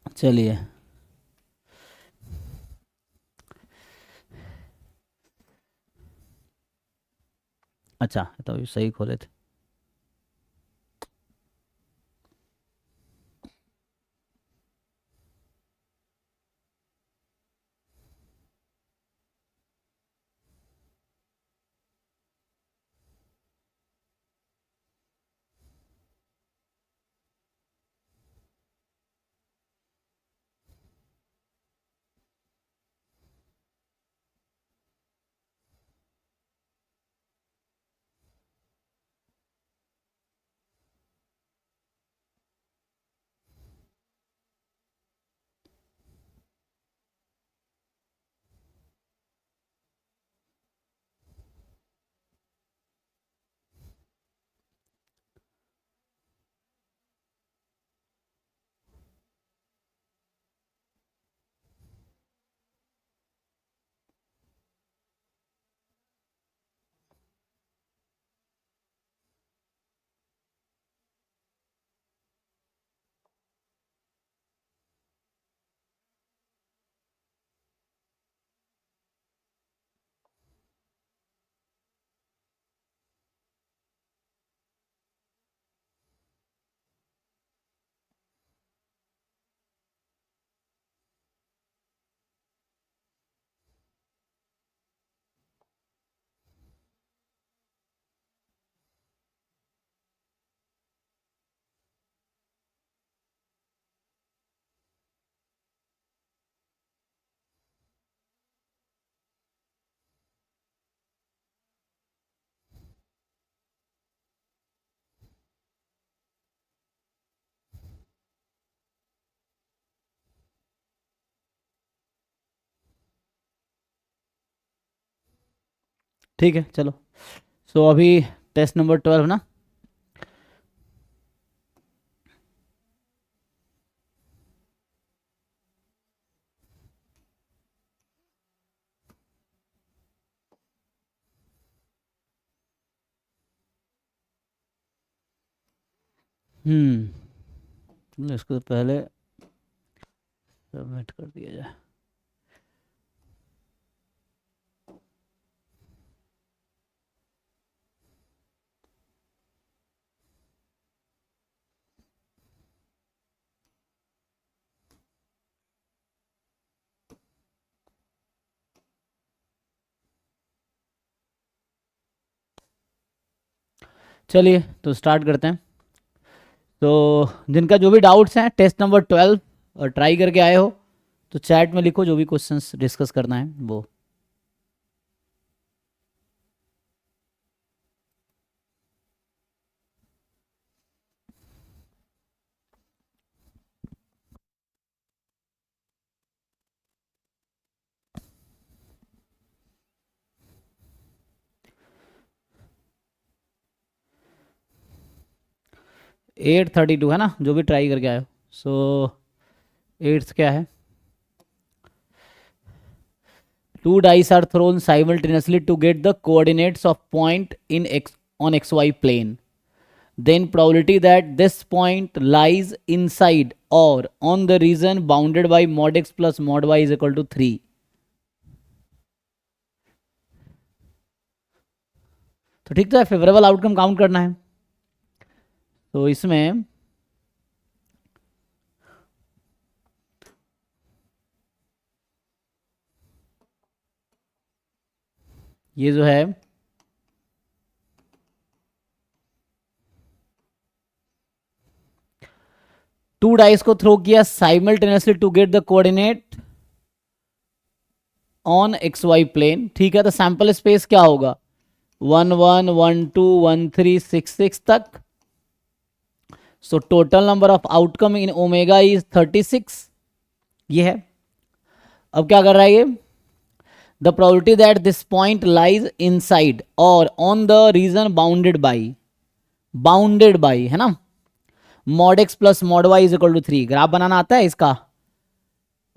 चलिए, अच्छा तो अभी सही खोले थे। ठीक है चलो। सो अभी टेस्ट नंबर 12 ना। इसको पहले सबमिट कर दिया जाए। चलिए तो स्टार्ट करते हैं। तो जिनका जो भी डाउट्स हैं टेस्ट नंबर 12 और ट्राई करके आए हो तो चैट में लिखो, जो भी क्वेश्चंस डिस्कस करना है वो। 832 है ना, जो भी ट्राई करके आए हो। सो एट्थ क्या है? Two dice are thrown simultaneously to get the coordinates of point in x on xy plane. Then probability that this point lies inside or on the region bounded by mod x plus mod y is equal to 3. तो ठीक तो है, favourable outcome count करना है। तो इसमें ये जो है टू डाइस को थ्रो किया simultaneously to get the coordinate on X Y plane. ठीक है, तो सैंपल स्पेस क्या होगा? 1 1 1 2 1 3 6 6 तक। So total number of outcome in omega is 36। ये है। अब क्या कर रहा है ये? The probability that this point lies inside और on the region bounded by है ना, mod x plus mod y is equal to 3। Graph बनाना आता है इसका?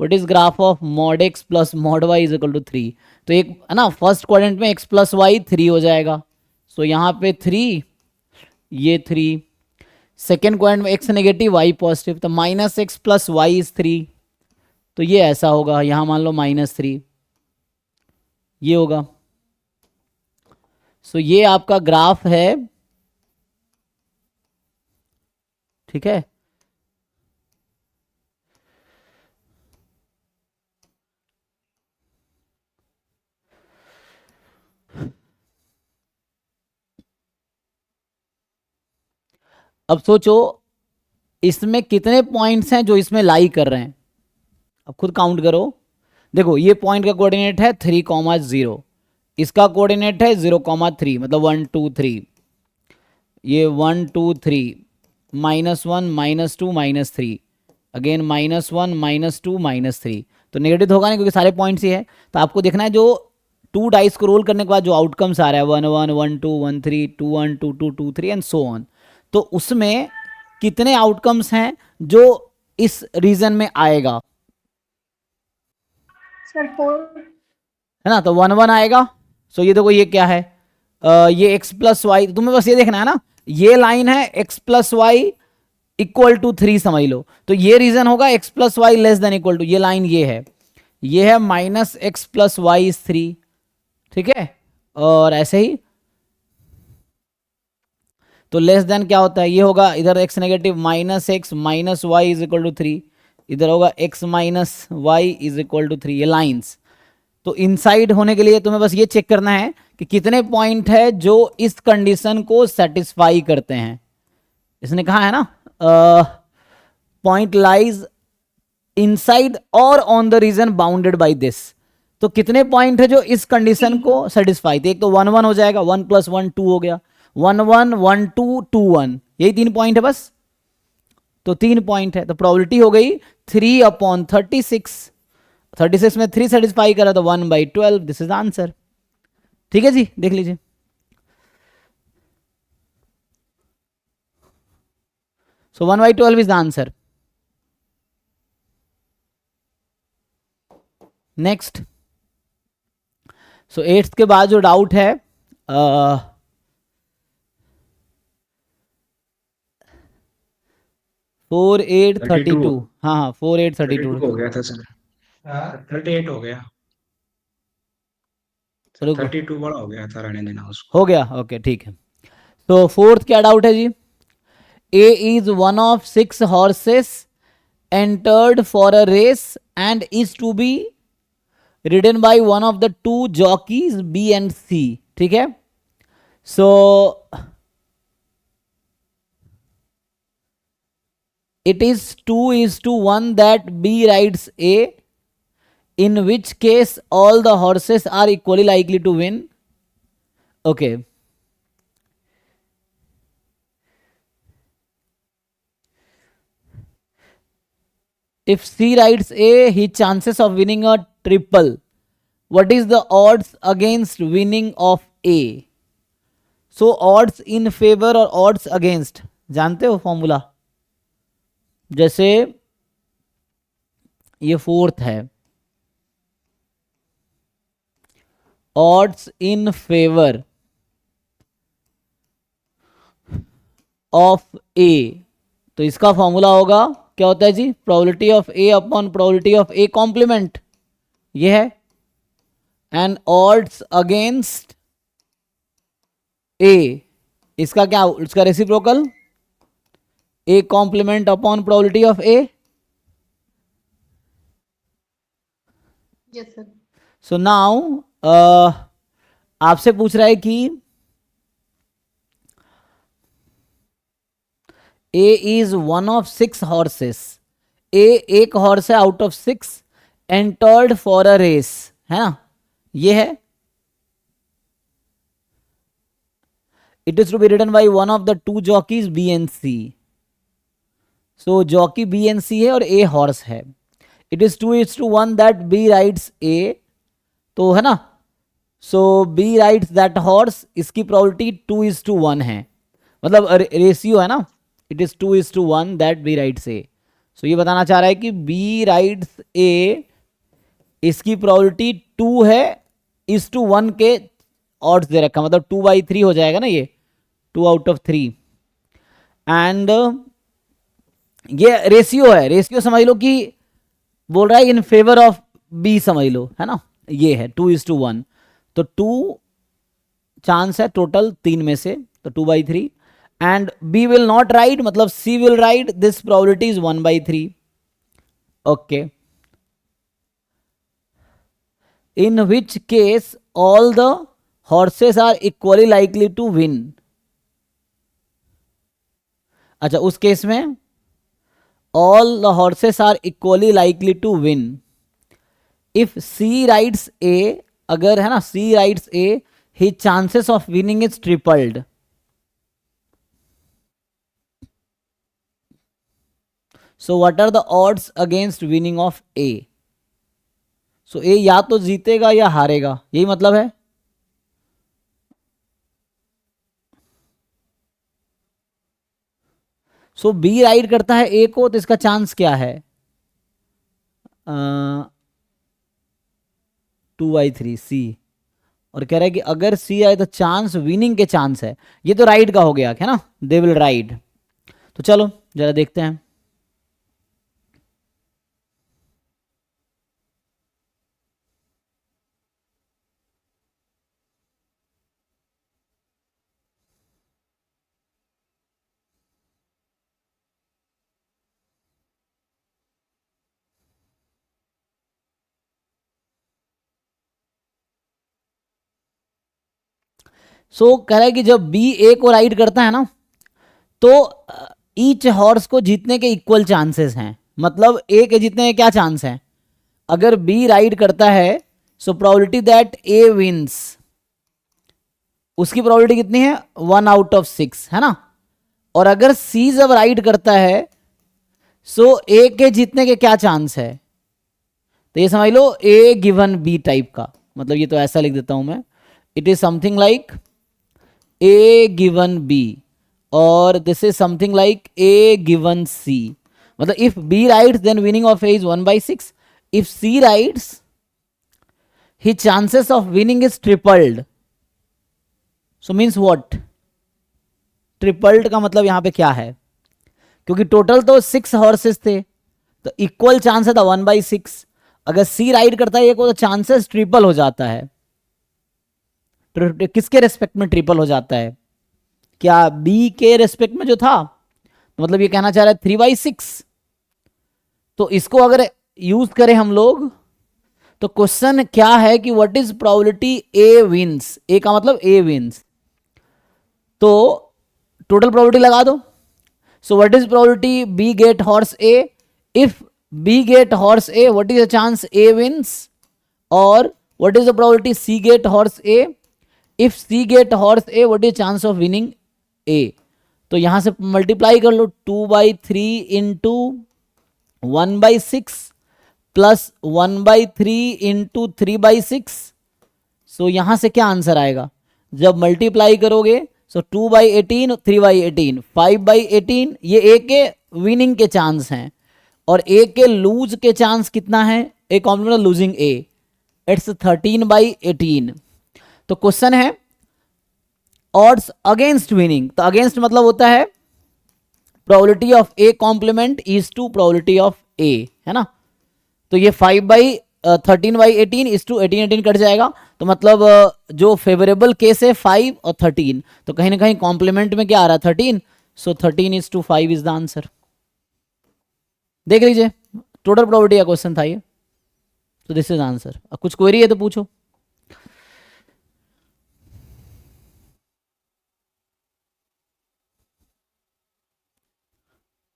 What is graph of mod x plus mod y is equal to 3? तो एक है ना, फर्स्ट क्वाड्रेंट में एक्स प्लस वाई 3 हो जाएगा। सो यहाँ पे 3, ये 3, सेकेंड क्वाड्रेंट में x नेगेटिव y पॉजिटिव, तो minus X plus Y is 3, तो ये ऐसा होगा, यहां मान लो -3, ये होगा। सो ये आपका ग्राफ है, ठीक है। अब सोचो इसमें कितने पॉइंट्स हैं जो इसमें लाई कर रहे हैं, अब खुद काउंट करो। देखो ये पॉइंट का कोऑर्डिनेट है 3,0, इसका कोऑर्डिनेट है 0,3, मतलब 1 2 3, ये 1 2 3, -1 -2 -3, अगेन -1 -2 -3, तो नेगेटिव होगा नहीं क्योंकि सारे पॉइंट्स ही है। तो आपको देखना है जो 2 डाइस को रोल करने के बाद जो आउटकम्स आ रहा है 1 1 1 2 1 3 2 1 2 2 2 3 एंड सो ऑन, तो उसमें कितने आउटकम्स हैं जो इस रीजन में आएगा, सर 4। है ना। तो 1 1 आएगा। सो ये देखो ये क्या है, ये x प्लस वाई, तुम्हें बस ये देखना है ना, ये लाइन है x plus Y equal to 3 समझ लो, तो ये रीजन होगा x plus Y less than equal to, ये लाइन ये है -x प्लस वाई इज 3, ठीक है। और ऐसे ही तो लेस देन क्या होता है, ये होगा इधर x negative -x minus Y is equal to 3, इधर होगा x minus Y is equal to 3, ये लाइंस। तो इनसाइड होने के लिए तुम्हें बस ये चेक करना है कि कितने पॉइंट है जो इस कंडीशन को सेटिस्फाई करते हैं। इसने कहा है ना पॉइंट लाइज इनसाइड और on the region bounded by this, तो कितने पॉइंट है जो इस कंडीशन को सेटिस्फाई, तो एक तो 1 1 हो जाएगा, 1 + 1 2 हो गया, 1 1 1 2 2 1, यही 3 पॉइंट है बस, तो 3 पॉइंट है, तो प्रोबेबिलिटी हो गई 3/36, 36 में 3 सेटिस्फाई करा तो 1/12, दिस इज आंसर। ठीक है जी, देख लीजिए। सो 1/12 is the answer. Next, so 8th के बाद जो डाउट है 4 8 32, हाँ हाँ 4 8 32 हो गया था सर, 38 हो गया, 32 बड़ा हो गया था, रहने देना उसको। हो गया, ओके ठीक है। तो 4th क्या डाउट है जी, A is one of 6 horses entered for a race and is to be ridden by one of the 2 jockeys B and C, ठीक है। So it is 2:1 that B rides A, in which case all the horses are equally likely to win. Okay. If C rides A, his chances of winning a triple. What is the odds against winning of A? So odds in favor और odds against, जानते हो formula, जैसे ये 4th है, odds in favor of A, तो इसका formula होगा क्या होता है जी, probability of A upon probability of A complement, ये है, एंड ऑड्स अगेंस्ट A, इसका क्या, इसका reciprocal A complement upon probability of A। Yes sir. So now आपसे पूछ रहा है कि A is one of 6 horses, A एक हॉर्स है out of 6, entered for a race, है ना, ये है, it is to be ridden by one of the 2 jockeys B and C। So jockey B and C है और A horse है, it is 2:1 that B rides A, तो है ना, so B rides that horse, इसकी probability 2:1 है, मतलब ratio है ना, it is 2:1 that B rides A। सो ये बताना चाह रहा है कि B राइड्स A, इसकी प्रोबेबिलिटी 2 है, 1 के ऑड्स दे रखा, मतलब 2/3 हो जाएगा ना, ये 2 out of 3, एंड ये रेशियो है, रेशियो समझ लो कि बोल रहा है इन फेवर ऑफ बी, समझ लो, है ना, ये है 2:1, तो 2 चांस है टोटल 3 में से, तो 2/3, and B will not ride, मतलब C will ride, this probability is 1/3. Okay, in which case all the horses are equally likely to win. अच्छा, उस केस में all the horses are equally likely to win if C writes A, अगर है ना C writes A, his chances of winning is tripled. So what are the odds against winning of A? सो ए या तो जीतेगा या हारेगा, यही मतलब है. सो बी राइड करता है ए को, तो इसका चांस क्या है, 2/3 सी. और कह रहा है कि अगर सी आए तो चांस विनिंग के चांस है, ये तो राइड का हो गया है ना, दे विल राइड. तो चलो जरा देखते हैं. सो कह रहा है कि जब बी ए को राइड करता है ना, तो ईच हॉर्स को जीतने के इक्वल चांसेस हैं. मतलब ए के जीतने के क्या चांस हैं, अगर बी राइड करता है, so probability that A wins, उसकी प्रोबेबिलिटी कितनी है, 1/6, है ना. और अगर सी जब राइड करता है, सो ए के जीतने के क्या चांस है, तो ये समझ लो ए गिवन बी टाइप का. मतलब ये तो ऐसा लिख देता हूं मैं, it is something like A given B, और this is something like A given C. मतलब if B rides then winning of A is 1/6, if C rides his chances of winning is tripled. So means what? Tripled का मतलब यहां पे क्या है, क्योंकि total तो 6 हॉर्सेस थे, तो इक्वल चांस है था 1/6. अगर सी राइड करता है एक को, तो चांसेस ट्रिपल हो जाता है. किसके रेस्पेक्ट में ट्रिपल हो जाता है, क्या बी के रेस्पेक्ट में जो था, तो मतलब ये कहना चाह रहा है 3/6. तो इसको अगर यूज करें हम लोग, तो क्वेश्चन क्या है कि what is probability A wins, A का मतलब ए विंस, तो टोटल प्रोबेबिलिटी लगा दो. So what is probability B get horse A, if B get horse A what is the chance A wins, और what is the probability C get horse A, if C get horse A what is chance of winning A. तो यहां से multiply कर लो, 2/3 into 1/6 plus 1/3 into 3/6. सो यहां से क्या answer आएगा, जब मल्टीप्लाई करोगे, सो 2/18, 3/18, 5/18, ये ए के विनिंग के चांस हैं, और ए के लूज के चांस कितना है, A complement losing A, it's 13/18. तो क्वेश्चन है ऑड्स अगेंस्ट विनिंग, तो अगेंस्ट मतलब होता है probability of A complement is to probability of A, है ना. तो ये 13/18 इज टू 18 कट जाएगा, तो मतलब जो फेवरेबल केस है 5 और 13, तो कहीं ना कहीं कॉम्प्लीमेंट में क्या आ रहा है 13, सो 13:5 इज द आंसर. देख लीजिए, टोटल प्रोबेबिलिटी का क्वेश्चन था ये, तो दिस इज आंसर. अब कुछ क्वेरी है तो पूछो.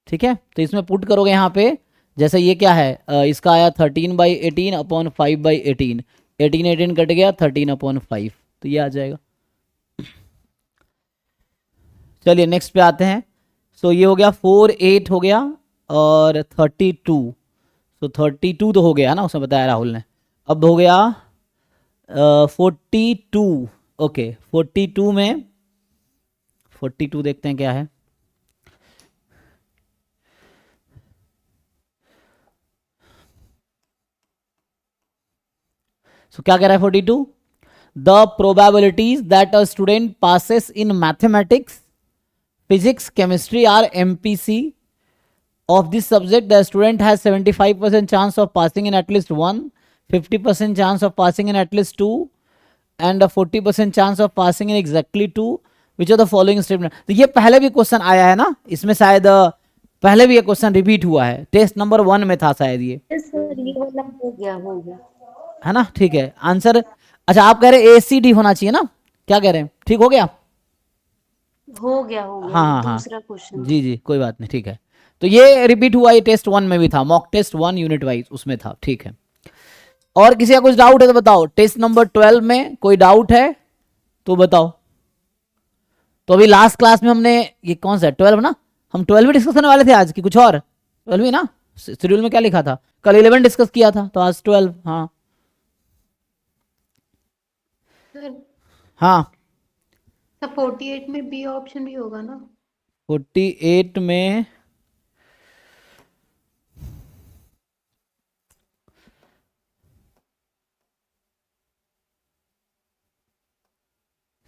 ठीक है, तो इसमें पुट करोगे यहाँ पे, जैसे ये क्या है, इसका आया 13/18 अपॉन 5/18, 18 कट गया 13/5, तो ये आ जाएगा. चलिए नेक्स्ट पे आते हैं. सो ये हो गया 4 8 हो गया, और 32, तो 32 तो हो गया ना, उसमें बताया राहुल ने. अब हो गया 42. ओके, 42 में 42 देखते हैं क्या है. सो क्या कह रहा है 42, the probabilities that a student passes in mathematics, physics, chemistry are MPC of this subject, the student has 75% chance of passing in at least 1, 50% chance of passing in at least 2, and a 40% chance of passing in exactly 2. Which of the following statement? तो ये पहले भी question आया है ना, इसमें शायद पहले भी ये क्वेश्चन रिपीट हुआ है, टेस्ट नंबर 1 में था शायद ये। सर ये वाला हो गया है ना, ठीक है आंसर। अच्छा आप कह रहे हैं ACD होना चाहिए ना, क्या कह रहे हैं, ठीक हो गया? हो गया हाँ, दूसरा क्वेश्चन। जी कोई बात नहीं, ठीक है। तो ये रिपीट हुआ, ये टेस्ट 1 में भी था, मॉक टेस्ट 1 यूनिट वाइज उसमें था, ठीक है। और किसी का कुछ डाउट है तो बताओ। टेस्ट नंबर 12 में कोई डाउट है तो बताओ। तो अभी लास्ट क्लास में हमने ये कौन सा है 12 ना, हम 12 भी डिस्कस करने वाले थे आज की, कुछ और 12 ही ना, शेड्यूल में क्या लिखा था, कल 11 डिस्कस किया था, तो आज 12। हाँ सर हाँ 48 में बी ऑप्शन भी होगा ना? 48 में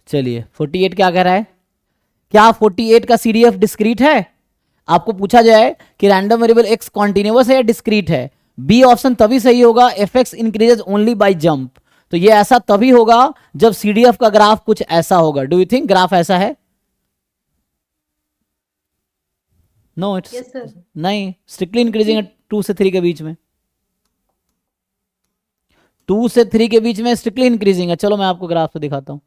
चलिए 48 क्या कह रहा है, क्या 48 का CDF डिस्क्रीट है? आपको पूछा जाए कि रैंडम वेरिएबल x कॉन्टिन्यूअस है या डिस्क्रीट है, बी ऑप्शन तभी सही होगा fx increases only by jump. तो ये ऐसा तभी होगा जब CDF का ग्राफ कुछ ऐसा होगा। डू यू थिंक ग्राफ ऐसा है? No it's yes sir. नहीं, स्ट्रिक्टली इंक्रीजिंग है 2 से 3 के बीच में, 2 से 3 के बीच में स्ट्रिक्टली इंक्रीजिंग है। चलो मैं आपको ग्राफ से दिखाता हूं।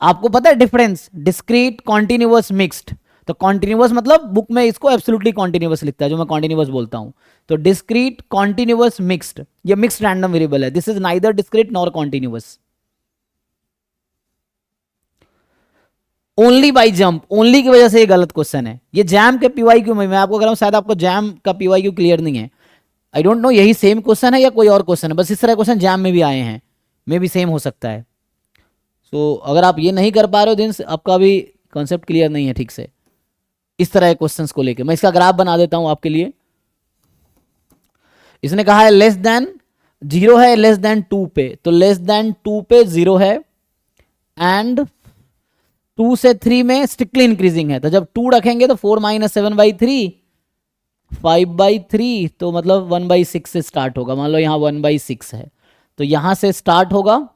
आपको पता है डिफरेंस डिस्क्रीट, कॉन्टिन्यूअस, मिक्स्ड। तो कॉन्टिन्यूअस मतलब बुक में इसको एब्सोल्युटली कॉन्टिन्यूअस लिखता है, जो मैं कॉन्टिन्यूअस बोलता हूं। तो डिस्क्रीट, कॉन्टिन्यूअस, मिक्स्ड, ये मिक्स्ड रैंडम वेरिएबल है। This is neither discrete nor continuous. Only by jump, only की वजह से ये गलत क्वेश्चन है। ये जैम के PYQ में, मैं आपको कह रहा हूं शायद आपको जैम का PYQ क्लियर नहीं है, आई डोंट नो यही सेम क्वेश्चन है या कोई और क्वेश्चन है, बस इस तरह क्वेश्चन जैम में भी आए हैं, मे भी सेम हो सकता है। तो अगर आप ये नहीं कर पा रहे हो दिन आपका भी कॉन्सेप्ट क्लियर नहीं है ठीक से इस तरह के क्वेश्चंस को लेके। मैं इसका ग्राफ बना देता हूं आपके लिए। इसने कहा है लेस देन 0 है, लेस देन 2 पे, तो लेस देन 2 पे 0 है, एंड 2 से 3 में स्ट्रिक्टली इंक्रीजिंग है। तो जब 2 रखेंगे तो 4 - 7/3 5/3, तो मतलब 1/6 से स्टार्ट होगा। मान लो यहाँ 1/6 है, तो यहां से स्टार्ट होगा,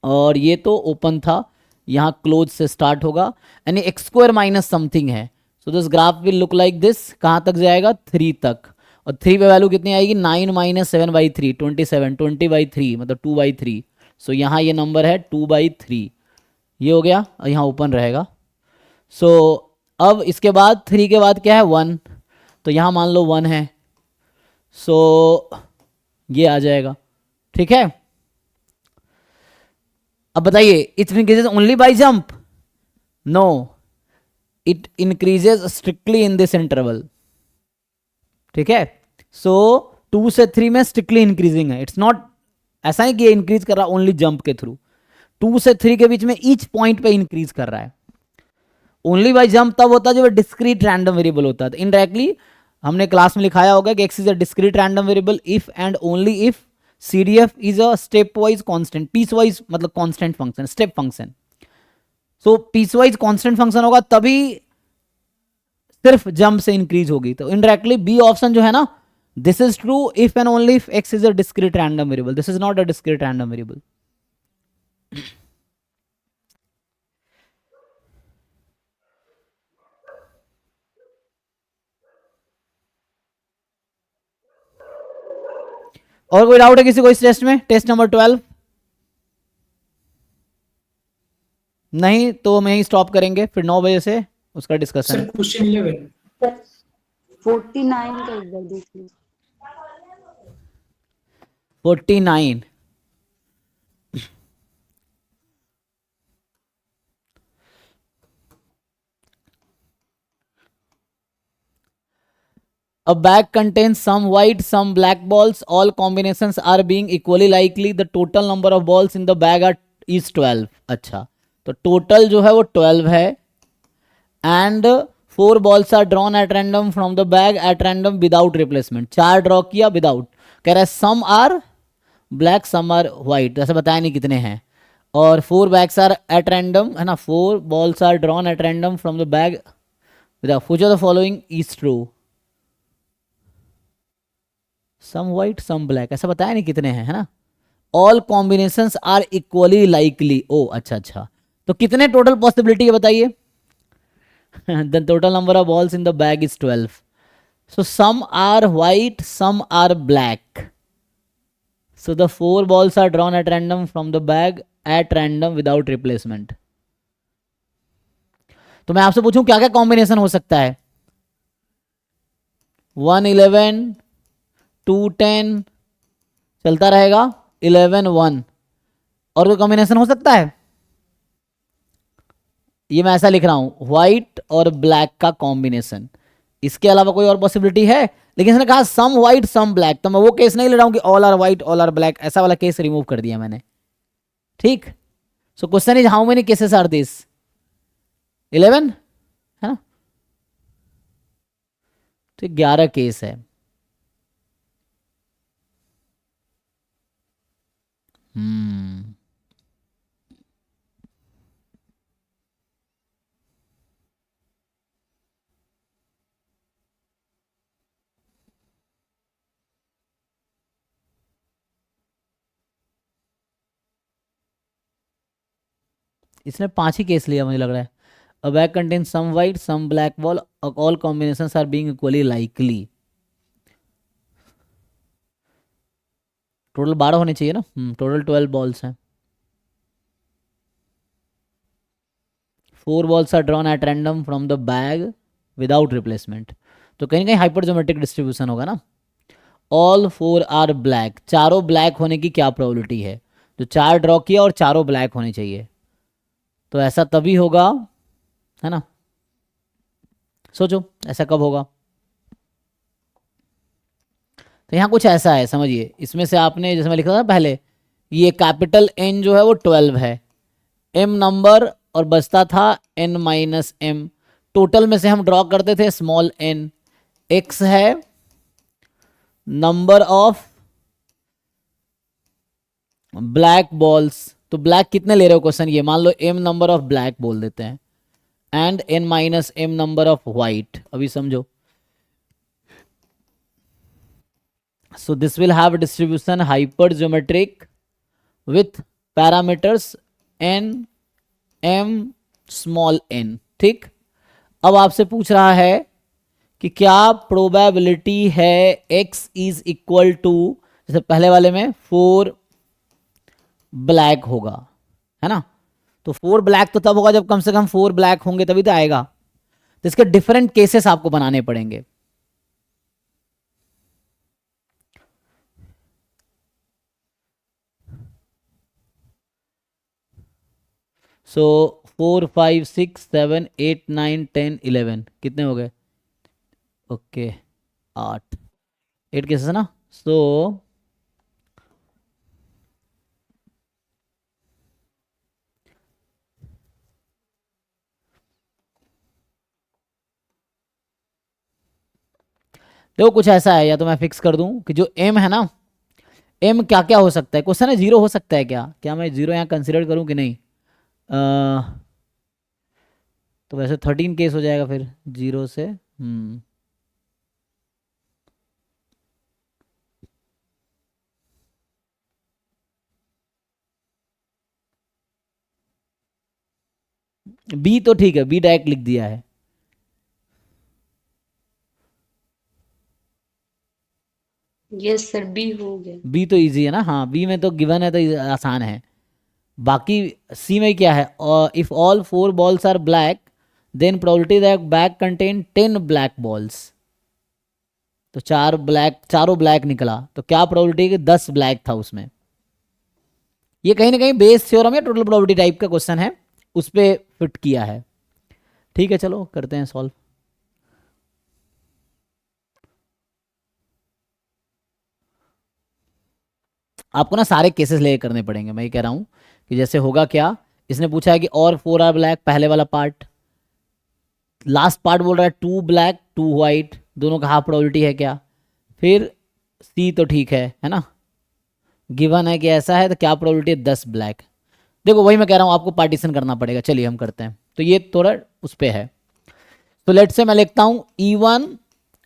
और ये तो ओपन था, यहाँ क्लोज से स्टार्ट होगा, यानी x² माइनस समथिंग है। So this graph will look like this. कहाँ तक जाएगा? 3 तक। और 3 पे वैल्यू कितनी आएगी? 9 - 7/3 27, 20/3 मतलब 2/3। सो यहाँ ये नंबर है 2/3, ये हो गया, और यहाँ ओपन रहेगा। सो अब इसके बाद 3 के बाद क्या है? 1, तो यहाँ मान लो 1 है, सो ये आ जाएगा, ठीक है। अब बताइए it increases only by jump? No, it increases strictly in this interval, ठीक है। सो 2 से 3 में स्ट्रिक्टली इंक्रीजिंग है, इट्स नॉट ऐसा नहीं कि इंक्रीज कर रहा ओनली जंप के थ्रू। 2 से 3 के बीच में ईच पॉइंट पे इंक्रीज कर रहा है। ओनली बाय जंप तब होता है जब डिस्क्रीट रैंडम वेरिएबल होता है। तो इनडायरेक्टली हमने क्लास में लिखाया होगा कि x is a discrete random variable if and only if CDF is a step wise constant, piece wise मतलब constant function, step function. So piece wise constant function होगा तभी सिर्फ जंप से इंक्रीज होगी। तो इनडायरेक्टली बी ऑप्शन जो है ना, this is true if and only if x is a discrete random variable. This is not a discrete random variable. और कोई डाउट है किसी को इस टेस्ट में, टेस्ट नंबर 12? नहीं तो हम यहीं स्टॉप करेंगे, फिर 9 बजे से उसका डिस्कशन है। क्वेश्चन 11 49 का एक बार देख लीजिए। 49 A bag contains some white, some black balls. All combinations are being equally likely. The total number of balls in the bag is 12. अच्छा, तो total जो है वो 12 है, and 4 balls are drawn at random from the bag at random without replacement. 4 draw किया without. कह रहा है some are black, some are white. ऐसे बताया नहीं कितने हैं, और 4 bags are at random, है ना, 4 balls are drawn at random from the bag, which of the following is true? Some white some black, ऐसा बताया नहीं कितने हैं, है ना. All combinations are equally likely. ओ अच्छा अच्छा, तो कितने टोटल पॉसिबिलिटी है बताइए. The total number of balls in the bag is 12. So some are white some are black. So the 4 balls are drawn at random from the bag at random without replacement. तो मैं आपसे पूछूं क्या क्या combination हो सकता है. 1-11, 2-10 चलता रहेगा, 11-1, और कोई कॉम्बिनेशन हो सकता है. ये मैं ऐसा लिख रहा हूं, व्हाइट और ब्लैक का कॉम्बिनेशन. इसके अलावा कोई और पॉसिबिलिटी है. लेकिन इसने कहा सम व्हाइट सम ब्लैक, तो मैं वो केस नहीं ले रहा हूं कि all are white all are black, ऐसा वाला केस रिमूव कर दिया मैंने. ठीक. So question is how many cases are this. 11 है ना. तो 11 केस है. इसने 5 ही केस लिया मुझे लग रहा है. A bag contain some white some black ball, all combinations are being equally likely. Total 12 होने चाहिए ना. टोटल 12 बॉल्स हैं. 4 balls are drawn at random from the bag without replacement. तो कहीं ना कहीं हाइपरजोमेट्रिक डिस्ट्रीब्यूशन होगा ना. ऑल 4 आर ब्लैक, चारों ब्लैक होने की क्या प्रोबेबिलिटी है. तो 4 ड्रॉ किया और चारों ब्लैक होने चाहिए, तो ऐसा तभी होगा, है ना. सोचो ऐसा कब होगा. तो यहाँ कुछ ऐसा है, समझिए. इसमें से आपने, जैसे मैं लिखा था पहले, ये कैपिटल एन जो है वो 12 है, एम नंबर, और बचता था एन माइनस एम. टोटल में से हम ड्रॉ करते थे स्मॉल एन. एक्स है नंबर ऑफ ब्लैक बॉल्स. तो ब्लैक कितने ले रहे हो क्वेश्चन, ये मान लो एम नंबर ऑफ ब्लैक बोल देते हैं, and n minus m number of white. अभी समझो. So this will have a distribution hypergeometric with parameters n m small n. ठीक. अब आपसे पूछ रहा है कि क्या प्रोबेबिलिटी है x इज इक्वल टू, जैसे पहले वाले में 4 ब्लैक होगा, है ना. तो 4 ब्लैक तो तब होगा जब कम से कम 4 ब्लैक होंगे, तभी तो आएगा. तो इसके डिफरेंट केसेस आपको बनाने पड़ेंगे. सो 4 5 6 7 8 9 10 11 कितने हो गए. ओके 8 केसेस है ना. सो देखो कुछ ऐसा है, या तो मैं फिक्स कर दूं कि जो m है ना, m क्या क्या हो सकता है. क्वेश्चन है 0 हो सकता है क्या, क्या मैं 0 यहाँ कंसिडर करूं कि नहीं. तो वैसे 13 केस हो जाएगा फिर 0 से. बी तो ठीक है, बी डायरेक्ट लिख दिया है. यस सर, बी हो गया. बी तो इजी है ना. हाँ, बी में तो गिवन है तो आसान है. बाकी सी में क्या है, if all 4 balls are black then probability that bag contain 10 black balls. तो 4 ब्लैक, चारों ब्लैक निकला, तो क्या प्रोबेबिलिटी कि 10 ब्लैक था उसमें. ये कहीं ना कहीं बेस थ्योरम या टोटल प्रोबेबिलिटी टाइप का क्वेश्चन है, उस पर फिट किया है. ठीक है, चलो करते हैं सॉल्व. आपको ना सारे केसेस ले करने पड़ेंगे. मैं ये कह रहा हूँ कि जैसे होगा क्या, इसने पूछा है कि और 4 आर ब्लैक, पहले वाला पार्ट. लास्ट पार्ट बोल रहा है 2 ब्लैक 2 वाइट, दोनों का हाफ प्रोबेबिलिटी है क्या. फिर सी तो ठीक है ना. गिवन है कि ऐसा है, तो क्या प्रोबेबिलिटी है 10 ब्लैक. देखो वही मैं कह रहा हूँ, आपको पार्टीशन करना पड़ेगा। चलिए हम करते हैं। तो ये थोड़ा उस पे है। तो लेट से मैं लिखता हूँ E1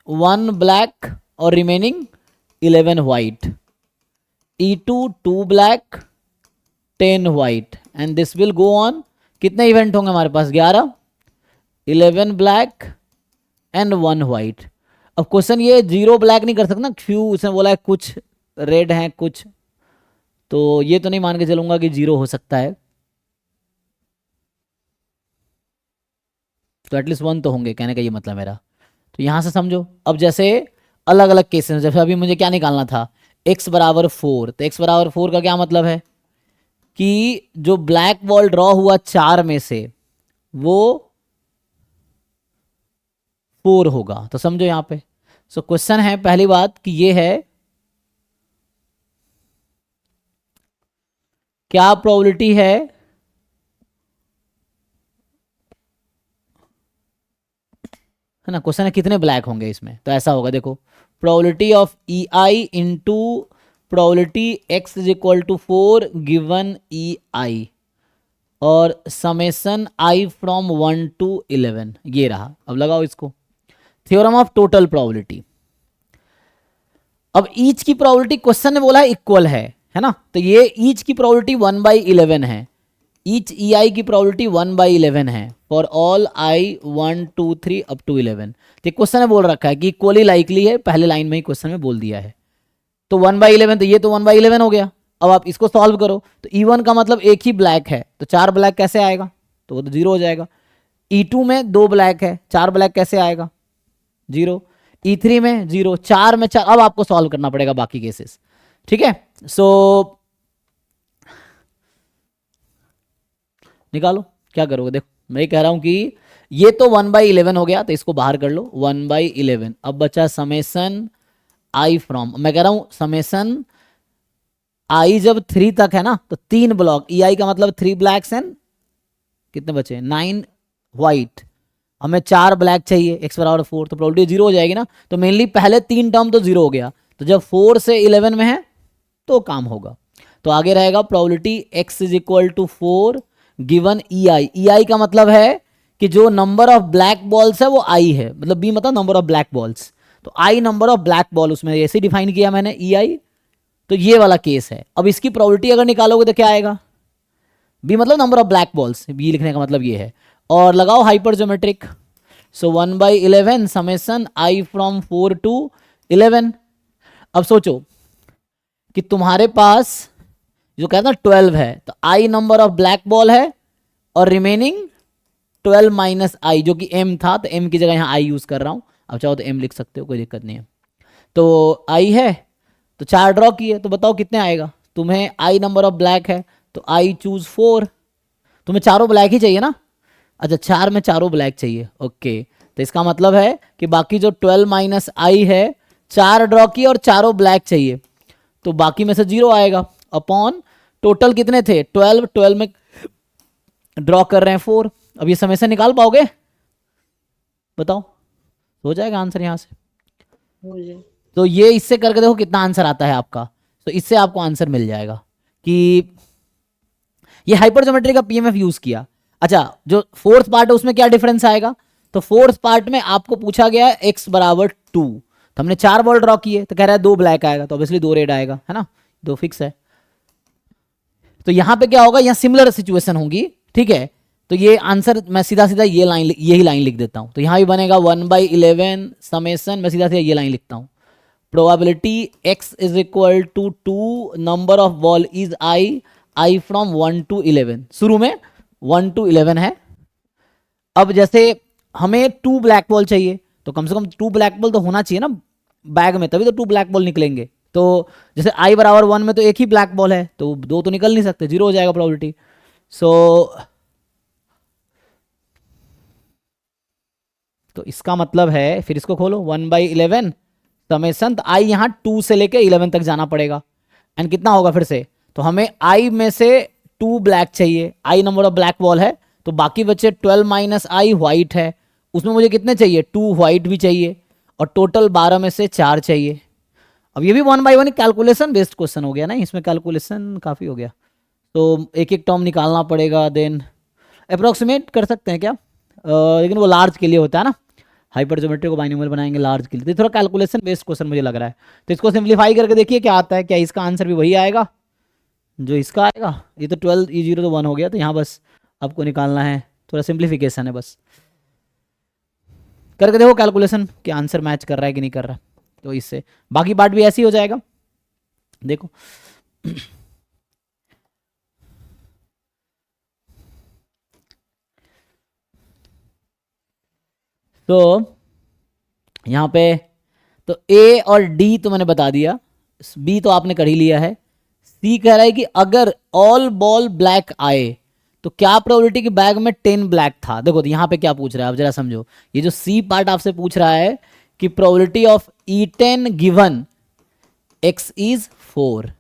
1 ब्लैक और remaining 11 white, E2 2 black 10 white, and this will go on. कितने इवेंट होंगे हमारे पास? 11, 11 ब्लैक एंड 1 वाइट। अब क्वेश्चन ये 0 ब्लैक नहीं कर सकता, क्यों? उसने बोला है कुछ रेड हैं कुछ, तो ये तो नहीं मान के चलूंगा कि 0 हो सकता है, तो एटलीस्ट 1 तो होंगे, कहने का ये मतलब मेरा। तो यहां से समझो। अब जैसे अलग अलग केसेस, जैसे अभी मुझे क्या निकालना था, x बराबर 4, तो x बराबर 4 का क्या मतलब है कि जो ब्लैक बॉल ड्रॉ हुआ 4 में से वो 4 होगा। तो समझो यहां पे। सो क्वेश्चन है पहली बात कि ये है क्या प्रोबेबिलिटी है ना, क्वेश्चन है कितने ब्लैक होंगे इसमें। तो ऐसा होगा, देखो, probability of E I into probability x is equal to 4 given E I और समेसन आई फ्रॉम 1 टू 11, ये रहा। अब लगाओ इसको, थ्योरम ऑफ टोटल प्रोबेबिलिटी। अब ईच की प्रोबेबिलिटी क्वेश्चन ने बोला है इक्वल है ना, तो ये ईच की प्रोबेबिलिटी 1/11 है। ईच ई आई की प्रोबेबिलिटी 1/11 है for all i 1 2 3 up to 11। तो क्वेश्चन ने बोल रखा है कि इक्वली लाइकली है, पहले लाइन में ही क्वेश्चन में बोल दिया है। तो 1/11, तो ये तो 1/11 हो गया। अब आप इसको सॉल्व करो, तो E1 का मतलब एक ही ब्लैक है, तो 4 ब्लैक कैसे आएगा? तो वो तो 0 हो जाएगा। E2 में 2 ब्लैक है, 4 ब्लैक कैसे आएगा? 0। E3 में 0, 4 में 4। अब आपको सॉल्व करना पड़ेगा बाकी केसेस, ठीक है। सो निकालो, क्या करोगे? देखो मैं कह रहा हूं कि ये तो 1/11 हो गया, तो इसको बाहर कर लो 1/11। अब बचा समेसन आई फ्रॉम, मैं कह रहा हूं समेसन आई जब 3 तक है ना, तो 3 ब्लॉक, ई आई का मतलब 3 ब्लैक्स एंड कितने बचे? 9 वाइट। हमें 4 ब्लैक चाहिए, x बराबर 4, तो प्रोबेबिलिटी 0 हो जाएगी ना। तो मेनली पहले 3 टर्म तो 0 हो गया, तो जब 4 से 11 में है तो काम होगा। तो आगे रहेगा probability x is equal to 4 given E I. E I का मतलब है कि जो नंबर ऑफ ब्लैक बॉल्स है वो आई है, मतलब बी मतलब नंबर ऑफ ब्लैक बॉल्स, तो आई नंबर ऑफ ब्लैक बॉल, उसमें ऐसे डिफाइन किया मैंने ई आई। तो ये वाला केस है। अब इसकी प्रोबेबिलिटी अगर निकालोगे तो क्या आएगा? बी मतलब number of black balls, B लिखने का मतलब ये है। और लगाओ hypergeometric. So 1/11 summation i from 4 to 11। अब सोचो कि तुम्हारे पास जो कहता है 12 है, तो आई नंबर ऑफ ब्लैक बॉल है और रिमेनिंग 12 माइनस आई, जो कि m था, तो m की जगह यहाँ i यूज कर रहा हूं। अब चाहो तो m लिख सकते हो, कोई दिक्कत नहीं है। तो i है, तो 4 ड्रॉ किए, तो बताओ कितने आएगा? तुम्हें i नंबर ऑफ ब्लैक है, तो i चूज 4। तुम्हें चारों ब्लैक ही चाहिए ना? अच्छा, 4 में चारों ब्लैक चाहिए, ओके। तो इसका मतलब है कि बाकी जो 12 माइनस आई है, 4 ड्रॉ किए और चारों ब्लैक चाहिए, तो बाकी में से 0 आएगा अपॉन टोटल कितने थे? 12 में ड्रॉ कर रहे हैं 4। अब ये समय से निकाल पाओगे? बताओ, हो जाएगा आंसर यहां से? तो ये इससे करके देखो कितना आंसर आता है आपका। तो इससे आपको आंसर मिल जाएगा कि ये हाइपर ज्योमेट्री का पीएमएफ यूज किया। अच्छा, जो फोर्थ पार्ट है उसमें क्या डिफरेंस आएगा? तो फोर्थ पार्ट में आपको पूछा गया है x बराबर 2, तो हमने 4 बॉल ड्रॉ किए, तो कह रहा है 2 ब्लैक आएगा, तो ऑब्वियसली 2 रेड आएगा, है ना, 2 फिक्स है। तो यहां पे क्या होगा? यहां सिमिलर सिचुएशन होगी, ठीक है। तो ये आंसर मैं सीधा सीधा यही लाइन लिख देता हूं। तो यहां भी बनेगा 1/11 समेसन, मैं सीधा सीधा ये लाइन लिखता हूं, probability x is equal to 2 number of ball is i from 1 to 11। शुरू में 1 टू 11 है। अब जैसे हमें 2 ब्लैक बॉल चाहिए, तो कम से कम 2 ब्लैक बॉल तो होना चाहिए ना बैग में, तभी तो 2 ब्लैक बॉल निकलेंगे। तो जैसे i बराबर 1 में तो एक ही ब्लैक बॉल है, तो 2 तो निकल नहीं सकते, 0 हो जाएगा प्रोबेबिलिटी। सो तो इसका मतलब है, फिर इसको खोलो, 1/11 समेसन, तो i यहाँ 2 से लेके 11 तक जाना पड़ेगा, एंड कितना होगा फिर से? तो हमें i में से 2 ब्लैक चाहिए, i number of black ball है, तो बाकी बचे 12 माइनस i व्हाइट है, उसमें मुझे कितने चाहिए? 2 व्हाइट भी चाहिए, और टोटल 12 में से 4 चाहिए। अब ये भी 1/1 कैलकुलेशन बेस्ड क्वेश्चन हो गया ना, इसमें कैलकुलेशन काफी हो गया। तो एक एक टर्म निकालना पड़ेगा, देन अप्रोक्सीमेट कर सकते हैं क्या, लेकिन वो लार्ज के लिए होता है ना, हाइपर ज्योमेट्री को बाइनोमियल बनाएंगे लार्ज के लिए, तो थोड़ा कैलकुलेशन बेस्ड क्वेश्चन मुझे लग रहा है। तो इसको सिंप्लीफाई करके देखिए क्या आता है, क्या इसका आंसर भी वही आएगा जो इसका आएगा। ये तो 12 E0 तो 1 हो गया, तो यहाँ बस आपको निकालना है, थोड़ा सिंप्लीफिकेशन है बस, करके देखो कैलकुलेशन कि आंसर मैच कर रहा है कि नहीं कर रहा, तो इससे बाकी पार्ट भी ऐसे ही हो जाएगा। देखो तो यहाँ पे तो ए और डी तो मैंने बता दिया, बी तो आपने कर ही लिया है। सी कह रहा है कि अगर ऑल बॉल ब्लैक आए तो क्या प्रोबेबिलिटी कि बैग में 10 ब्लैक था। देखो तो यहाँ पे क्या पूछ रहा है, आप जरा समझो, ये जो सी पार्ट आपसे पूछ रहा है कि probability of E10 given x is 4,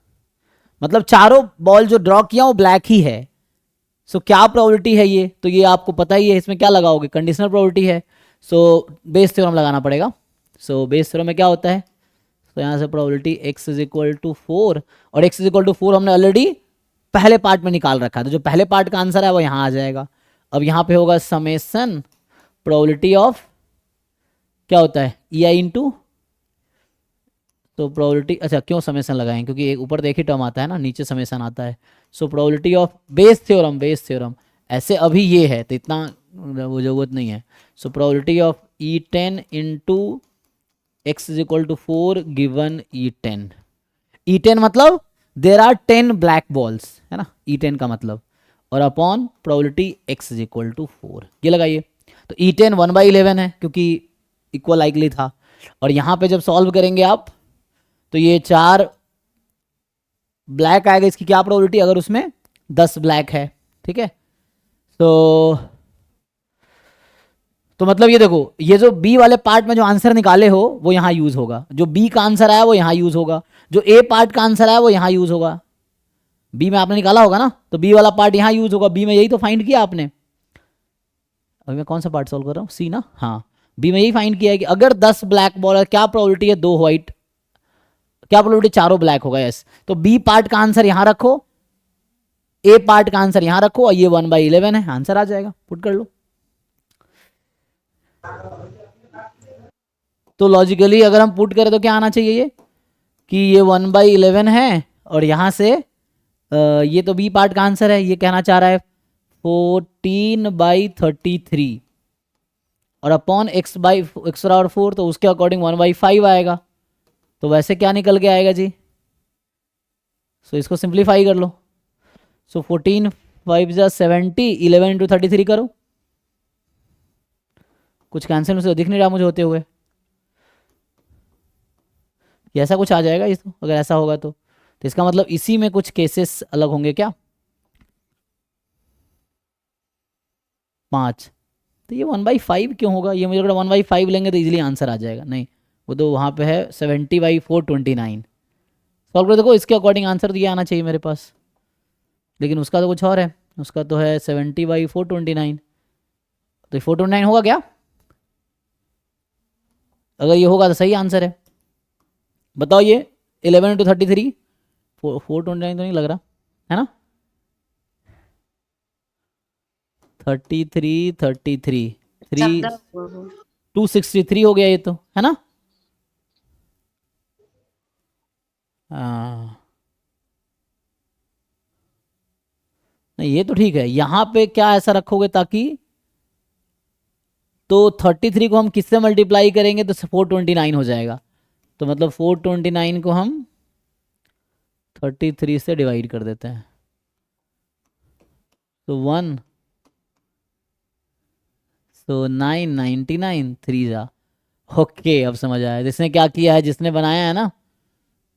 मतलब चारों बॉल जो ड्रॉ किया वो ब्लैक ही है। सो क्या प्रोबेबिलिटी है ये, तो ये आपको पता ही है, इसमें क्या लगाओगे, कंडीशनल प्रोबेबिलिटी है। सो बेस थ्योरम लगाना पड़ेगा। सो बेस थ्योरम में क्या होता है, तो यहाँ से probability x is equal to 4, और x इज इक्वल टू 4 हमने ऑलरेडी पहले पार्ट में निकाल रखा है, तो जो पहले पार्ट का आंसर है वो यहाँ आ जाएगा। अब यहाँ पे होगा समेसन प्रोबेबिलिटी ऑफ क्या होता है EI इंटू, तो प्रोबेबिलिटी, अच्छा क्यों समेसन लगाएं, क्योंकि एक ऊपर देखिए टर्म आता है ना, नीचे समेसन आता है। So probability of Bayes theorem ऐसे अभी ये है तो इतना वो जरूरत नहीं है। So probability of E10 into x is equal to 4 given E10 मतलब देर आर 10 ब्लैक बॉल्स, है ना, E10 का मतलब, और upon probability x is equal to 4, ये लगाइए। तो E10 1/11 है क्योंकि इक्वल लाइकली था, और यहाँ पे जब सॉल्व करेंगे आप तो ये 4 ब्लैक आएगा, इसकी क्या प्रोबेबिलिटी, अगर उसमें 10 ब्लैक है, ठीक है। तो मतलब ये देखो, ये जो बी वाले पार्ट में जो आंसर निकाले हो वो यहाँ यूज होगा, जो बी का आंसर आया वो यहाँ यूज होगा, जो ए पार्ट का आंसर आया वो यहाँ यूज होगा। बी में आपने निकाला होगा ना, तो बी वाला पार्ट यहाँ यूज होगा, बी में यही तो फाइंड किया आपने। अभी मैं कौन सा पार्ट सॉल्व कर रहा हूँ, सी ना, हाँ, बी में यही फाइंड किया है कि अगर 10 ब्लैक बॉल है, क्या प्रोबेबिलिटी है 2 व्हाइट, क्या प्रोबेबिलिटी चारों ब्लैक होगा, यस। तो बी पार्ट का आंसर यहाँ रखो, ए पार्ट का आंसर यहाँ रखो, और ये 1/11 है, आंसर आ जाएगा, पुट कर लो। तो लॉजिकली अगर हम पुट करें तो क्या आना चाहिए, ये कि ये 1/11 है, और यहाँ से ये तो बी पार्ट का आंसर है, ये कहना चाह रहा है 14/33, और अपॉन x और 4, तो उसके अकॉर्डिंग 1/5 आएगा। तो वैसे क्या निकल के आएगा जी, सो इसको सिंप्लीफाई कर लो। सो 14 5 जा 70, 11 इंटू 33 करो, कुछ कैंसिल से दिख नहीं रहा मुझे होते हुए, ये ऐसा कुछ आ जाएगा इस, अगर ऐसा होगा तो इसका मतलब इसी में कुछ केसेस अलग होंगे क्या, 5, तो ये 1/5 क्यों होगा, ये मुझे अगर 1/5 लेंगे तो इजीली आंसर आ जाएगा, नहीं वो तो वहाँ पे है 70/429। सॉल्व कर देखो, इसके अकॉर्डिंग आंसर तो ये आना चाहिए मेरे पास, लेकिन उसका तो कुछ और है, उसका तो है 70/429, तो 429 होगा क्या, अगर ये होगा तो सही आंसर है। बताओ ये 11 इंटू 33, 429 तो नहीं लग रहा है ना, 33 3 263 हो गया ये तो, है ना। नहीं ये तो ठीक है, यहाँ पे क्या ऐसा रखोगे ताकि, तो 33 को हम किससे मल्टीप्लाई करेंगे तो 429 हो जाएगा, तो मतलब 429 को हम 33 से डिवाइड कर देते हैं, तो 1, तो 999 3 जा, ओके अब समझ आया जिसने क्या किया है, जिसने बनाया है ना।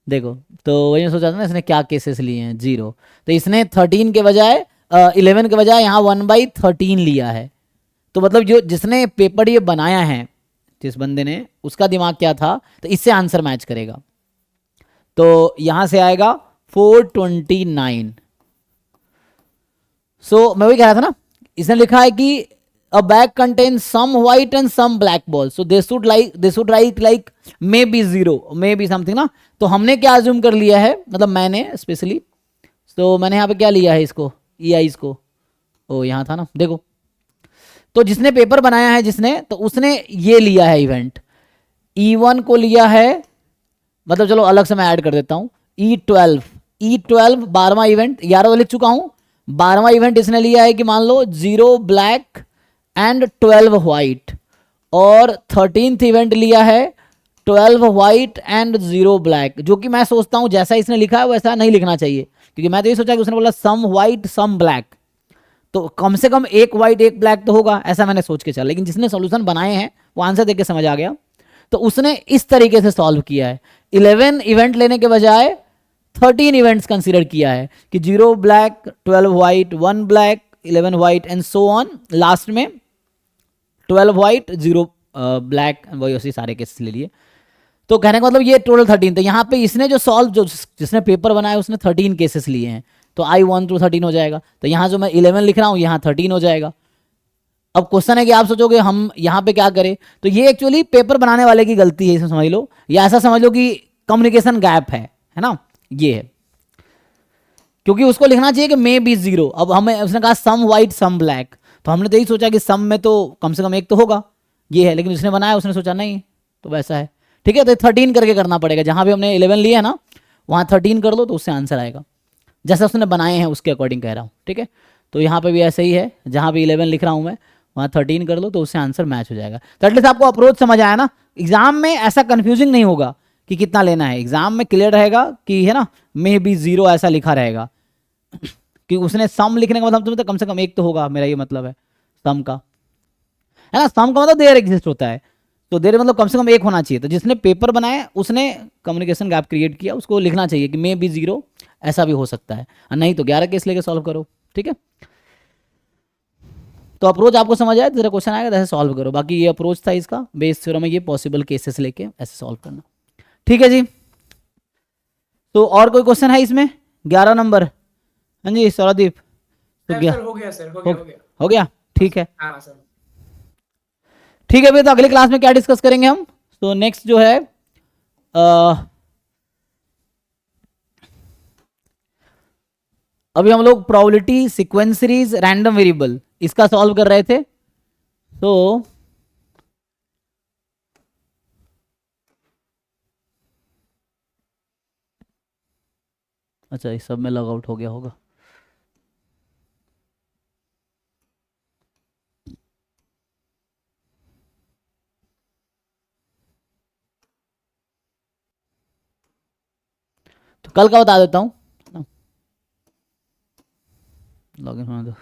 देखो तो वही मैं सोचा था ना, इसने क्या केसेस लिए हैं, 0, तो इसने 13 के बजाय 11 के बजाय यहाँ 1/13 लिया है। तो मतलब जो जिसने पेपर ये बनाया है, जिस बंदे ने, उसका दिमाग क्या था, तो इससे आंसर मैच करेगा। तो यहां से आएगा 429। सो मैं वही कह रहा था ना, इसने लिखा है कि a bag contains some white and some black balls, so they should write like maybe 0 maybe something ना। तो हमने क्या अज्यूम कर लिया है, मतलब मैंने स्पेशली, तो मैंने यहाँ पे क्या लिया है इसको, ई आई को, ओ यहाँ था ना, देखो तो जिसने पेपर बनाया है जिसने, तो उसने ये लिया है इवेंट, E1 को लिया है, मतलब चलो अलग से मैं ऐड कर देता हूँ, E12, E12 12वां इवेंट, 11 तो लिख चुका हूँ, 12वां इवेंट इसने लिया है कि मान लो 0 ब्लैक एंड 12 व्हाइट, और 13th इवेंट लिया है 12 व्हाइट एंड 0 ब्लैक, जो कि मैं सोचता हूँ जैसा इसने लिखा है वैसा नहीं लिखना चाहिए, क्योंकि मैं तो ये सोचा कि उसने बोला सम व्हाइट सम ब्लैक, तो कम से कम एक व्हाइट एक ब्लैक तो होगा, ऐसा मैंने सोच के चला, लेकिन जिसने सॉल्यूशन बनाए हैं वो आंसर देख के समझ आ गया, तो उसने इस तरीके से सॉल्व किया है, 11 इवेंट लेने के बजाय 13 इवेंट्स कंसीडर किया है कि 0 black 12 white 1 black 11 white and so on, last में 12 व्हाइट 0 ब्लैक, वही उसी सारे केसेस ले लिए। तो कहने का मतलब ये टोटल 13 थे, यहाँ पे इसने जो सॉल्व, जो जिसने पेपर बनाया उसने 13 केसेस लिए हैं, तो I1 to 13 हो जाएगा, तो यहाँ जो मैं 11 लिख रहा हूँ यहाँ 13 हो जाएगा। अब क्वेश्चन है कि आप सोचोगे हम यहाँ पे क्या करें, तो ये एक्चुअली पेपर बनाने वाले की गलती है, इसे समझ लो, या ऐसा समझ लो कि कम्युनिकेशन गैप है ना, ये है, क्योंकि उसको लिखना चाहिए कि मे बी 0, अब हमें उसने कहा सम वाइट सम ब्लैक, तो हमने तो यही सोचा कि सम में तो कम से कम एक तो होगा, ये है, लेकिन उसने बनाया उसने सोचा नहीं, तो वैसा है, ठीक है, तो 13 करके करना पड़ेगा, जहाँ भी हमने 11 लिया है ना वहाँ 13 कर लो तो उससे आंसर आएगा, जैसा उसने बनाए हैं उसके अकॉर्डिंग कह रहा हूँ, ठीक है। तो यहाँ पे भी ऐसे ही है, जहाँ भी 11 लिख रहा हूँ मैं वहाँ 13 कर लो तो उससे आंसर मैच हो जाएगा। तो एटलीस्ट आपको अप्रोच समझ आया ना, एग्जाम में ऐसा कंफ्यूजिंग नहीं होगा कि कितना लेना है, एग्जाम में क्लियर रहेगा कि है ना मे बी 0 ऐसा लिखा रहेगा कि उसने सम लिखने का मतलब तो कम से कम एक तो होगा, मेरा ये मतलब है सम का, है ना, सम का मतलब देयर एग्जिस्ट होता है, तो देर मतलब कम से कम एक होना चाहिए, तो जिसने पेपर बनाया उसने कम्युनिकेशन गैप क्रिएट किया, उसको लिखना चाहिए कि मे बी 0 ऐसा भी हो सकता है, और नहीं तो 11 केस लेके सॉल्व करो, ठीक है। तो अप्रोच आपको समझ आया, तेरा क्वेश्चन आएगा ऐसे सॉल्व करो, बाकी ये अप्रोच था इसका, बेस थ्योरम में ये पॉसिबल केसेस लेके ऐसे सॉल्व करना, ठीक है जी। तो और कोई क्वेश्चन है इसमें, 11 नंबर, हाँ जी सौरदीप, तो सर गया सर हो गया सर, हो गया। हो गया, ठीक है, हाँ सर। ठीक है भैया, तो अगली क्लास में क्या डिस्कस करेंगे हम, तो नेक्स्ट जो है अभी हम लोग probability sequence series random variable इसका सॉल्व कर रहे थे, तो अच्छा इस सब में लॉग आउट हो गया होगा, तो कल का बता देता हूँ, लॉग इन होने दो।